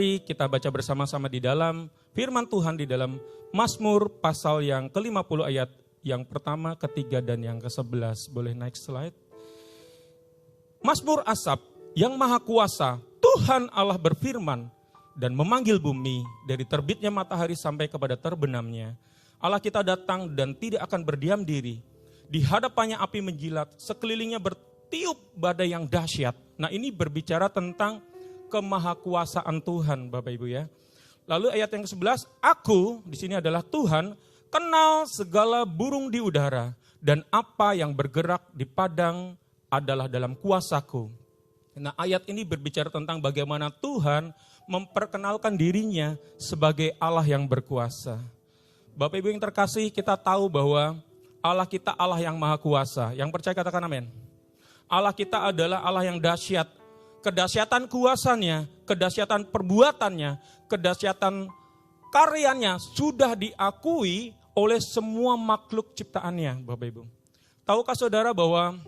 Mari kita baca bersama-sama di dalam firman Tuhan di dalam Mazmur pasal yang ke-50 ayat yang pertama, ketiga, dan yang ke-11. Boleh naik slide. Mazmur Asaf yang maha kuasa, Tuhan Allah berfirman dan memanggil bumi dari terbitnya matahari sampai kepada terbenamnya. Allah kita datang dan tidak akan berdiam diri. Di hadapannya api menjilat, sekelilingnya bertiup badai yang dahsyat. Nah, ini berbicara tentang kemahakuasaan Tuhan, Bapak Ibu ya. Lalu ayat yang ke-11, aku di sini adalah Tuhan, kenal segala burung di udara dan apa yang bergerak di padang adalah dalam kuasaku. Nah, ayat ini berbicara tentang bagaimana Tuhan memperkenalkan dirinya sebagai Allah yang berkuasa. Bapak Ibu yang terkasih, kita tahu bahwa Allah kita Allah yang maha kuasa. Yang percaya katakan amin. Allah kita adalah Allah yang dahsyat. Kedahsyatan kuasanya, kedahsyatan perbuatannya, kedahsyatan karyanya sudah diakui oleh semua makhluk ciptaannya, Bapak Ibu. Tahukah saudara bahwa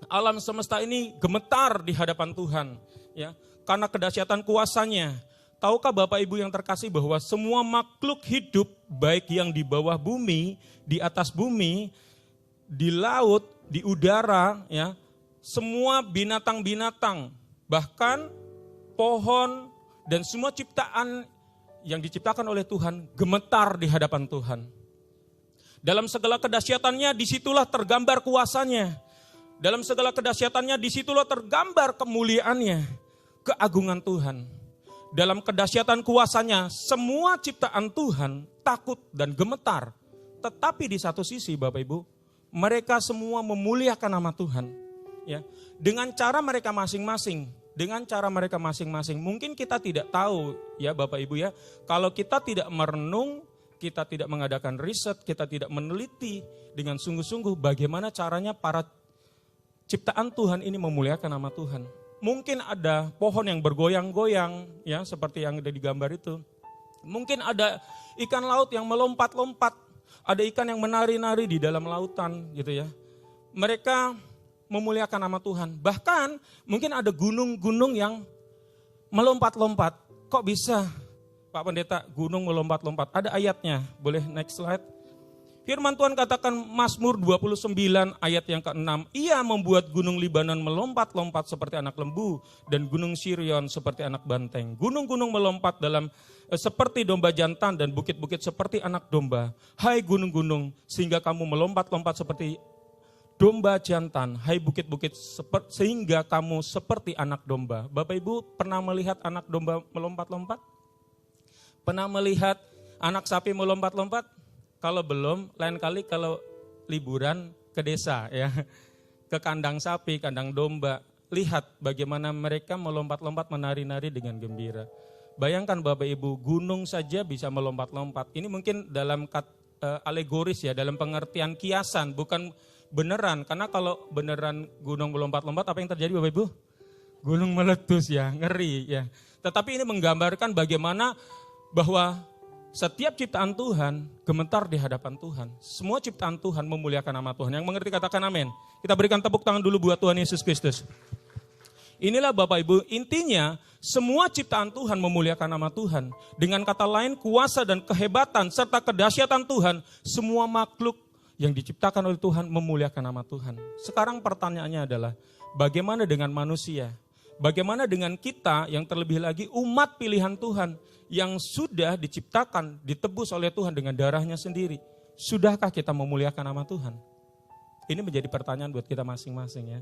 alam semesta ini gemetar di hadapan Tuhan, ya, karena kedahsyatan kuasanya. Tahukah Bapak Ibu yang terkasih bahwa semua makhluk hidup, baik yang di bawah bumi, di atas bumi, di laut, di udara, ya, semua binatang-binatang, bahkan pohon dan semua ciptaan yang diciptakan oleh Tuhan gemetar di hadapan Tuhan. Dalam segala kedahsyatannya disitulah tergambar kuasanya. Dalam segala kedahsyatannya disitulah tergambar kemuliaannya, keagungan Tuhan. Dalam kedahsyatan kuasanya semua ciptaan Tuhan takut dan gemetar. Tetapi di satu sisi Bapak Ibu, mereka semua memuliakan nama Tuhan. Ya, dengan cara mereka masing-masing, mungkin kita tidak tahu ya Bapak Ibu ya, kalau kita tidak merenung, kita tidak mengadakan riset, kita tidak meneliti dengan sungguh-sungguh bagaimana caranya para ciptaan Tuhan ini memuliakan nama Tuhan. Mungkin ada pohon yang bergoyang-goyang ya seperti yang ada di gambar itu. Mungkin ada ikan laut yang melompat-lompat, ada ikan yang menari-nari di dalam lautan gitu ya. Mereka memuliakan nama Tuhan. Bahkan mungkin ada gunung-gunung yang melompat-lompat. Kok bisa Pak Pendeta gunung melompat-lompat? Ada ayatnya, boleh next slide. Firman Tuhan katakan Mazmur 29 ayat yang ke-6. Ia membuat gunung Libanon melompat-lompat seperti anak lembu dan gunung Sirion seperti anak banteng. Gunung-gunung melompat dalam seperti domba jantan dan bukit-bukit seperti anak domba. Hai gunung-gunung, sehingga kamu melompat-lompat seperti domba jantan, hai bukit-bukit sehingga kamu seperti anak domba. Bapak Ibu pernah melihat anak domba melompat-lompat? Pernah melihat anak sapi melompat-lompat? Kalau belum, lain kali kalau liburan ke desa ya, ke kandang sapi, kandang domba, lihat bagaimana mereka melompat-lompat menari-nari dengan gembira. Bayangkan Bapak Ibu, gunung saja bisa melompat-lompat. Ini mungkin dalam alegoris ya, dalam pengertian kiasan, bukan beneran, karena kalau beneran gunung melompat-lompat, apa yang terjadi Bapak Ibu? Gunung meletus ya, ngeri ya. Tetapi ini menggambarkan bagaimana bahwa setiap ciptaan Tuhan gemetar di hadapan Tuhan. Semua ciptaan Tuhan memuliakan nama Tuhan. Yang mengerti katakan amin. Kita berikan tepuk tangan dulu buat Tuhan Yesus Kristus. Inilah Bapak Ibu, intinya semua ciptaan Tuhan memuliakan nama Tuhan. Dengan kata lain, kuasa dan kehebatan serta kedahsyatan Tuhan, semua makhluk yang diciptakan oleh Tuhan memuliakan nama Tuhan. Sekarang pertanyaannya adalah, bagaimana dengan manusia? Bagaimana dengan kita yang terlebih lagi umat pilihan Tuhan yang sudah diciptakan, ditebus oleh Tuhan dengan darahnya sendiri? Sudahkah kita memuliakan nama Tuhan? Ini menjadi pertanyaan buat kita masing-masing ya.